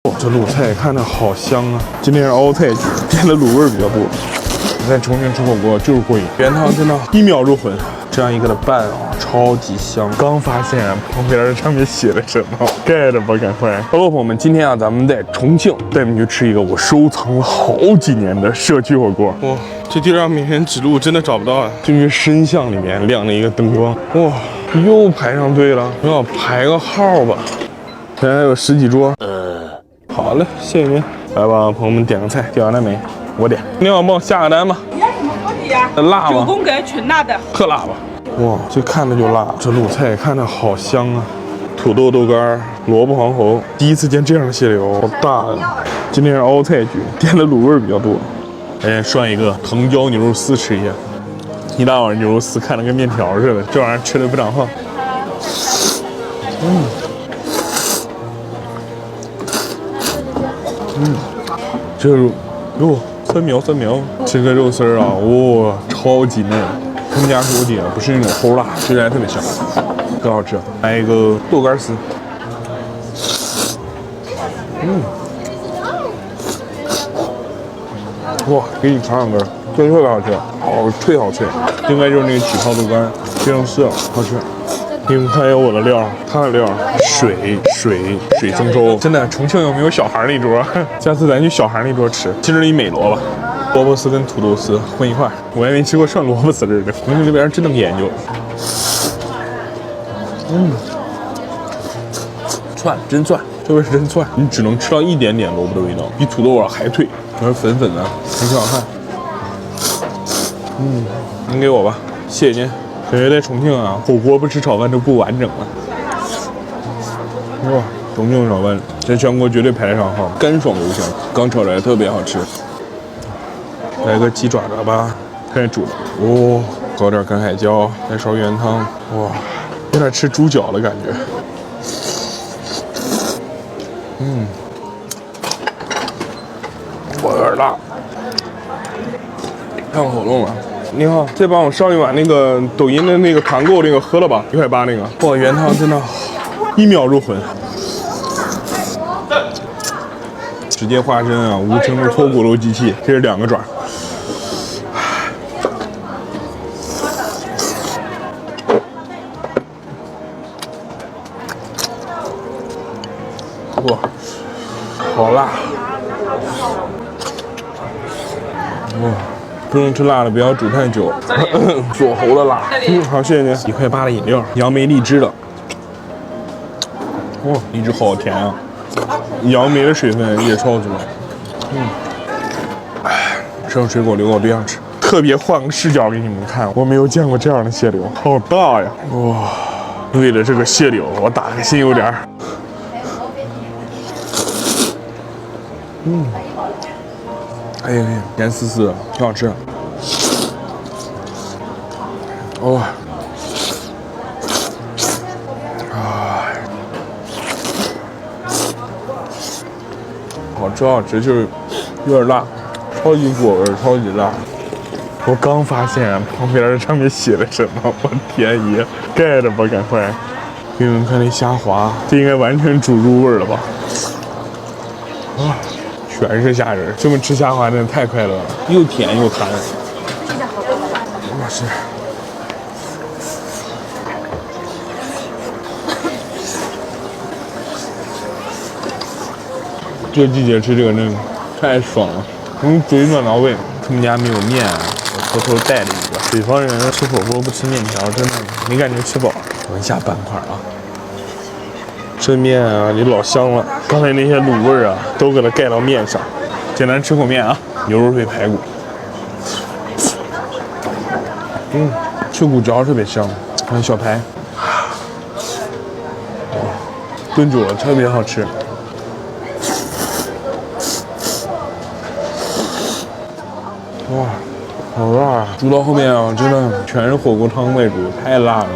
哇，这卤菜看着好香啊！今天是熬菜局，点的卤味比较多。在重庆吃火锅就是过瘾，原汤真的1秒入魂。这样一个的拌啊，超级香。刚发现旁边上面写的什么，盖着吧，赶快。Hello， 朋友们，今天啊，咱们在重庆带你们去吃一个我收藏了好几年的社区火锅。哇，这地上面前指路真的找不到啊！这边深巷里面亮了一个灯光，哇，又排上队了，要排个号吧。现在有10几桌。好嘞，谢谢您。来吧，朋友们，点个菜，点完了没？我点。你好，帮我下个单吧。你要什么锅底呀？辣吗？ 9宫格纯辣的。特辣吧？哇，这看着就辣。这卤菜看着好香啊！土豆、豆干、萝卜、黄喉，第一次见这样的蟹柳，好大呀！今天是熬菜局，点的卤味比较多。哎，涮一个藤椒牛肉丝吃一下。一大碗牛肉丝看着跟面条似的，这玩意儿吃的不长胖。这肉哟，酸苗，吃个肉丝儿啊，哇，超级嫩。他们家锅底啊，不是那种齁辣，吃起来特别香，特好吃。来一个豆干丝，哇，给你尝两根，真特别好吃，好脆好脆，应该就是那个起泡豆干，变成丝了，好吃。你们看有我的料，他的料，水蒸粥，真的，重庆有没有小孩那桌？下次咱去小孩那桌吃，其实一美萝卜。萝卜丝跟土豆丝混一块，我还没吃过涮萝卜丝似的。重庆这边真能研究。窜，真窜，这味是真窜，你只能吃到一点点萝卜的味道，比土豆味还脆，还是粉粉的，很挺好看。您给我吧，谢谢您。感觉在重庆啊，火锅不吃炒饭都不完整了。哇，重庆炒饭在全国绝对排得上号，干爽油香，刚炒出来特别好吃。来个鸡爪爪吧，看煮的。哦，搞点干海椒，来勺原汤。哇，有点吃猪脚的感觉。哇，有点辣，烫喉咙了。你好，再帮我上一碗那个抖音的那个团购那个喝了吧，1.8块那个。哇，原汤真的1秒入魂。直接花生啊，无尘的脱骨肉机器，这是2个爪。哇，好辣！哇，不能吃辣的，不要煮太久，锁喉的辣。好，谢谢您。1.8块的饮料，杨梅荔枝的。哇，荔枝好甜啊！杨梅的水分也超足。剩水果留给我对象吃。特别换个视角给你们看，我没有见过这样的蟹柳，好大呀！哇，为了这个蟹柳，我打个心有点儿。哎呀，甜丝丝的，挺好吃。哇，好吃，就是有点辣，超级果味，超级辣。我刚发现旁边上面写的什么，我天爷，盖着吧，赶快！给你们看那虾滑，这应该完全煮入味了吧？啊！全是虾仁，这么吃虾滑真的太快乐了，又甜又弹。我是。这个季节吃这个真的太爽了，嘴暖到胃。他们家没有面啊，我偷偷带了一个。北方人吃火锅不吃面条，真的没感觉吃饱。闻一下半块啊。这面啊，你老香了，刚才那些卤味啊，都给它盖到面上。简单吃口面啊，牛肉配排骨，去骨椒特别香，还有小排，炖久了特别好吃。哇，好辣啊！煮到后面啊，真的全是火锅汤在煮，太辣了。